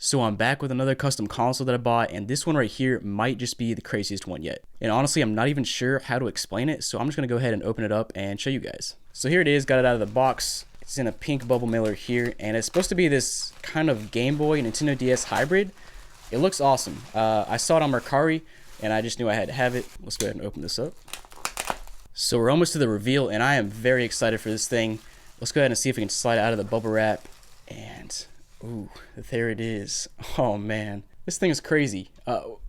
So I'm back with another custom console that I bought, and this one right here might just be the craziest one yet. And honestly, I'm not even sure how to explain it, so I'm just gonna go ahead and open it up and show you guys. So here it is, got it out of the box. It's in a pink bubble mailer here, and it's supposed to be this kind of Game Boy and Nintendo DS hybrid. It looks awesome. I saw it on Mercari, and I just knew I had to have it. Let's go ahead and open this up. So we're almost to the reveal, and I am very excited for this thing. Let's go ahead and see if we can slide it out of the bubble wrap, and ooh, there it is. Oh man, this thing is crazy.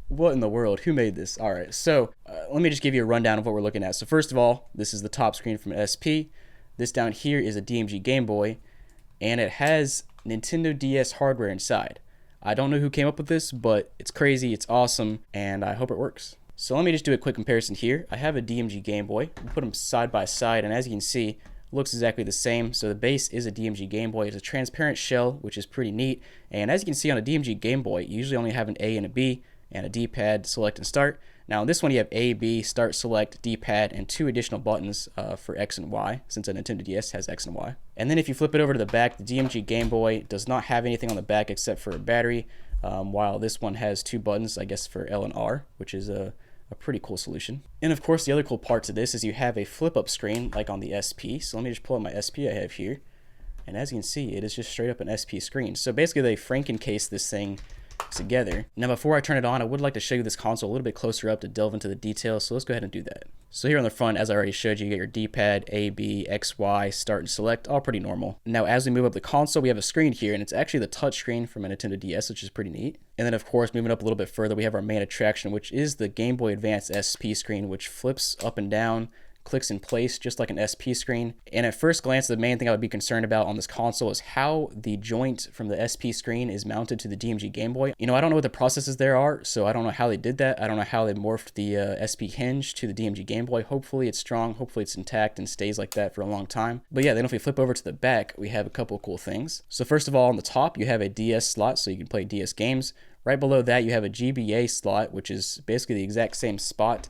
What in the world? Who made this? All right, so let me just give you a rundown of what we're looking at. So first of all, this is the top screen from an SP. This down here is a DMG Game Boy, and it has Nintendo DS hardware inside. I don't know who came up with this, but it's crazy, it's awesome, and I hope it works. So let me just do a quick comparison here. I have a DMG Game Boy. We'll put them side by side, and as you can see, looks exactly the same. So the base is a DMG Game Boy. It's a transparent shell, which is pretty neat. And as you can see on a DMG Game Boy, you usually only have an A and a B and a D-pad, select and start. Now on this one you have A, B, start, select, D-pad, and 2 additional buttons for X and Y, since a Nintendo DS has X and Y. And then if you flip it over to the back, the DMG Game Boy does not have anything on the back except for a battery, while this one has 2 buttons, I guess for L and R, which is a pretty cool solution. And of course the other cool part to this is you have a flip up screen like on the SP. So let me just pull up my SP I have here, and as you can see, it is just straight up an SP screen. So basically they Franken-case this thing together. Now before I turn it on, I would like to show you this console a little bit closer up to delve into the details, so let's go ahead and do that. So here on the front, as I already showed you, you get your D-pad, A, B, X, Y, start and select, all pretty normal. Now as we move up the console, we have a screen here, and it's actually the touch screen from a Nintendo DS, which is pretty neat. And then of course, moving up a little bit further, we have our main attraction, which is the Game Boy Advance SP screen, which flips up and down, clicks in place just like an SP screen. And at first glance, the main thing I would be concerned about on this console is how the joint from the SP screen is mounted to the DMG Game Boy. You know, I don't know what the processes there are, so I don't know how they did that. I don't know how they morphed the SP hinge to the DMG Game Boy. Hopefully it's strong, hopefully it's intact and stays like that for a long time. But yeah, then if we flip over to the back, we have a couple of cool things. So first of all, on the top, you have a DS slot, so you can play DS games. Right below that, you have a GBA slot, which is basically the exact same spot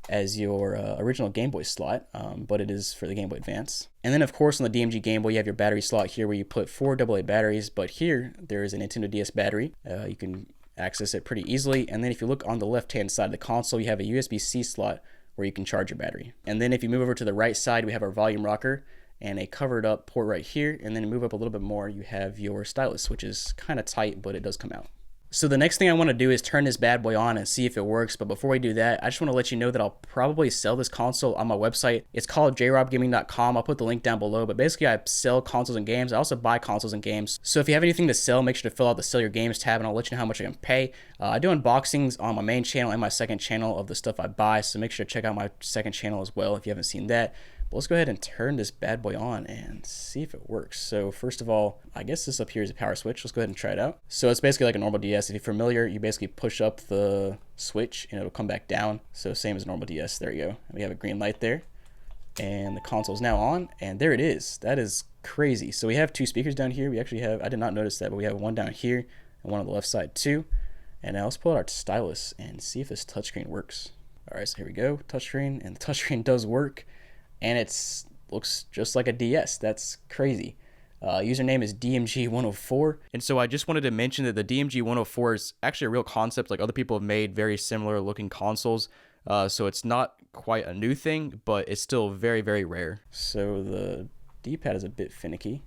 as your original Game Boy slot, but it is for the Game Boy Advance. And then of course on the DMG Game Boy you have your battery slot here where you put 4 AA batteries, but here there is a Nintendo DS battery. You can access it pretty easily. And then if you look on the left hand side of the console, you have a USB-C slot where you can charge your battery. And then if you move over to the right side, we have our volume rocker and a covered up port right here. And then move up a little bit more, you have your stylus, which is kind of tight, but it does come out. So the next thing I want to do is turn this bad boy on and see if it works. But before we do that, I just want to let you know that I'll probably sell this console on my website. It's called jrobgaming.com. I'll put the link down below. But basically, I sell consoles and games. I also buy consoles and games. So if you have anything to sell, make sure to fill out the Sell Your Games tab, and I'll let you know how much I can pay. I do unboxings on my main channel and my second channel of the stuff I buy. So make sure to check out my second channel as well if you haven't seen that. Let's go ahead and turn this bad boy on and see if it works. So first of all, I guess this up here is a power switch. Let's go ahead and try it out. So it's basically like a normal DS. If you're familiar, you basically push up the switch and it'll come back down. So same as a normal DS. There you go. We have a green light there. And the console is now on, and there it is. That is crazy. So we have 2 speakers down here. We actually have, I did not notice that, but we have one down here and one on the left side too. And now let's pull out our stylus and see if this touchscreen works. All right, so here we go, touchscreen, and the touchscreen does work. And it looks just like a DS. That's crazy. Username is DMG104. And so I just wanted to mention that the DMG104 is actually a real concept. Like other people have made very similar looking consoles. So it's not quite a new thing, but it's still very, very rare. So the D-pad is a bit finicky.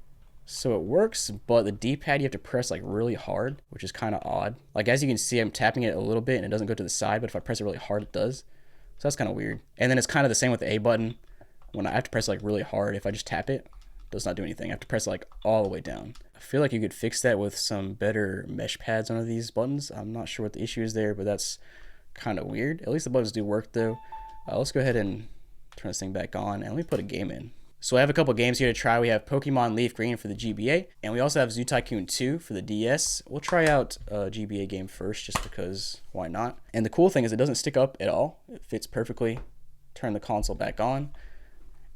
So it works, but the D-pad you have to press like really hard, which is kind of odd. Like as you can see, I'm tapping it a little bit and it doesn't go to the side, but if I press it really hard, it does. So that's kind of weird. And then it's kind of the same with the A button. When I have to press like really hard, if I just tap it, it does not do anything. I have to press it like all the way down. I feel like you could fix that with some better mesh pads on these buttons. I'm not sure what the issue is there, but that's kind of weird. At least the buttons do work though. Let's go ahead and turn this thing back on and let me put a game in. So I have a couple games here to try. We have Pokemon Leaf Green for the GBA, and we also have Zoo Tycoon 2 for the DS. We'll try out a GBA game first just because why not? And the cool thing is it doesn't stick up at all. It fits perfectly. Turn the console back on.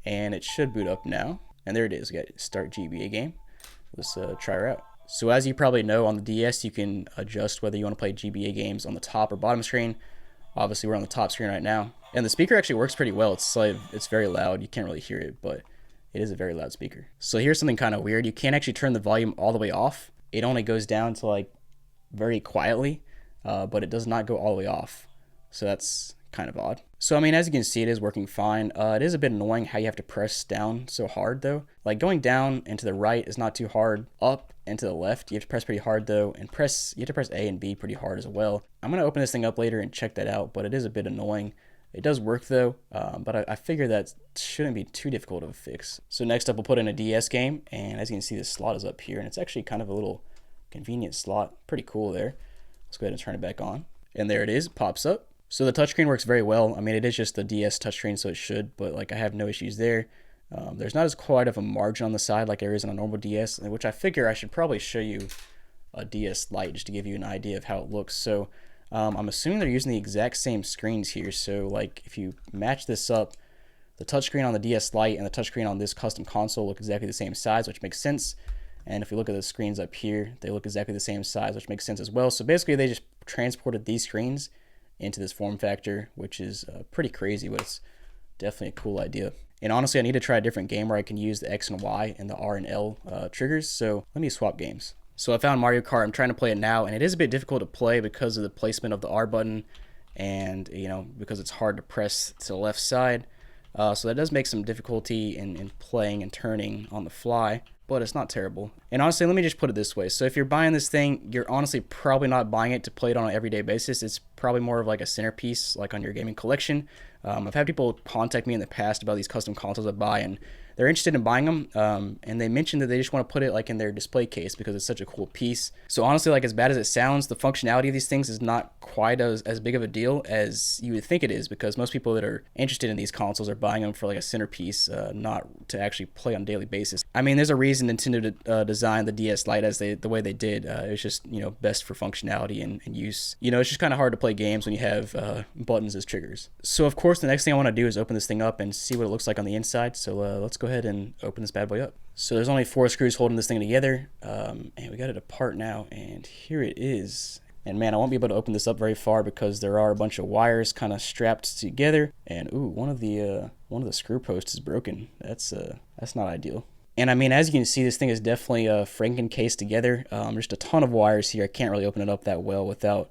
And it should boot up now. And there it is. We got start GBA game. Let's try her out. So as you probably know, on the DS, you can adjust whether you want to play GBA games on the top or bottom screen. Obviously, we're on the top screen right now. And the speaker actually works pretty well. It's very loud. You can't really hear it, but it is a very loud speaker. So here's something kind of weird. You can't actually turn the volume all the way off. It only goes down to like very quietly, but it does not go all the way off. So that's kind of odd. So I mean, as you can see, it is working fine. It is a bit annoying how you have to press down so hard though. Like going down and to the right is not too hard. Up and to the left, you have to press pretty hard though, and you have to press A and B pretty hard as well. I'm gonna open this thing up later and check that out, but it is a bit annoying. It does work though, but I figure that shouldn't be too difficult of a fix. So next up, we'll put in a DS game, and as you can see, the slot is up here, and it's actually kind of a little convenient slot. Pretty cool there. Let's go ahead and turn it back on. And there it is, it pops up. So the touchscreen works very well. I mean, it is just the DS touchscreen, so it should, but like I have no issues there. There's not as quite of a margin on the side like there is on a normal DS, which I figure I should probably show you a DS Lite just to give you an idea of how it looks. So I'm assuming they're using the exact same screens here. So like if you match this up, the touchscreen on the DS Lite and the touchscreen on this custom console look exactly the same size, which makes sense. And if you look at the screens up here, they look exactly the same size, which makes sense as well. So basically they just transported these screens into this form factor, which is pretty crazy, but it's definitely a cool idea. And honestly, I need to try a different game where I can use the X and Y and the R and L triggers. So let me swap games. So I found Mario Kart. I'm trying to play it now, and it is a bit difficult to play because of the placement of the R button, and because it's hard to press to the left side. So that does make some difficulty in playing and turning on the fly, but it's not terrible. And honestly, let me just put it this way. So if you're buying this thing, you're honestly probably not buying it to play it on an everyday basis. It's probably more of like a centerpiece, like on your gaming collection. I've had people contact me in the past about these custom consoles I buy, and they're interested in buying them, and they mentioned that they just want to put it like in their display case because it's such a cool piece. So honestly, like as bad as it sounds, the functionality of these things is not quite as big of a deal as you would think it is, because most people that are interested in these consoles are buying them for like a centerpiece, not to actually play on a daily basis. I mean, there's a reason Nintendo designed the DS Lite as the way they did. It's just best for functionality and use. It's just kind of hard to play games when you have buttons as triggers. So of course, the next thing I want to do is open this thing up and see what it looks like on the inside. So let's go ahead and open this bad boy up. So there's only 4 screws holding this thing together, and we got it apart now, and here it is. And man, I won't be able to open this up very far because there are a bunch of wires kind of strapped together, and ooh, one of the screw posts is broken. That's not ideal. And I mean, as you can see, this thing is definitely Franken-cased together. There's a ton of wires here. I can't really open it up that well without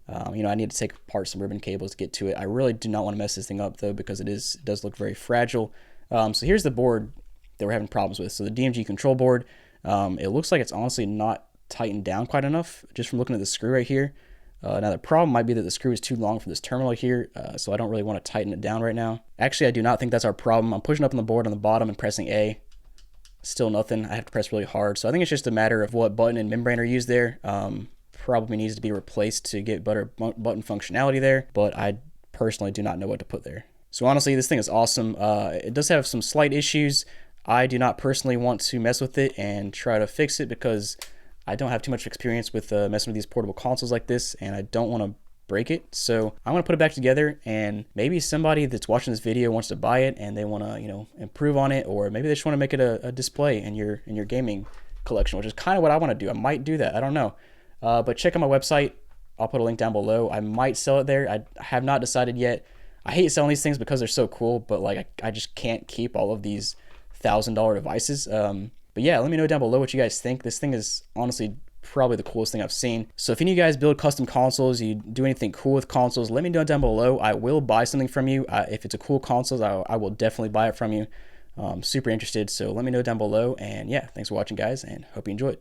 I need to take apart some ribbon cables to get to it. I really do not want to mess this thing up though, because it does look very fragile. So here's the board that we're having problems with. So the DMG control board, it looks like it's honestly not tightened down quite enough just from looking at the screw right here. Now the problem might be that the screw is too long for this terminal here, so I don't really want to tighten it down right now. Actually, I do not think that's our problem. I'm pushing up on the board on the bottom and pressing A. Still nothing. I have to press really hard. So I think it's just a matter of what button and membrane are used there. Probably needs to be replaced to get better button functionality there, but I personally do not know what to put there. So honestly, this thing is awesome. It does have some slight issues. I do not personally want to mess with it and try to fix it because I don't have too much experience with messing with these portable consoles like this, and I don't want to break it. So I'm going to put it back together, and maybe somebody that's watching this video wants to buy it and they want to, improve on it, or maybe they just want to make it a display in your gaming collection, which is kind of what I want to do. I might do that. I don't know. But check out my website. I'll put a link down below. I might sell it there. I have not decided yet. I hate selling these things because they're so cool, but like I just can't keep all of these $1,000 devices. But yeah, let me know down below what you guys think. This thing is honestly probably the coolest thing I've seen. So if any of you guys build custom consoles, you do anything cool with consoles, let me know down below. I will buy something from you. If it's a cool console, I will definitely buy it from you. I'm super interested, so let me know down below. And yeah, thanks for watching, guys, and hope you enjoyed.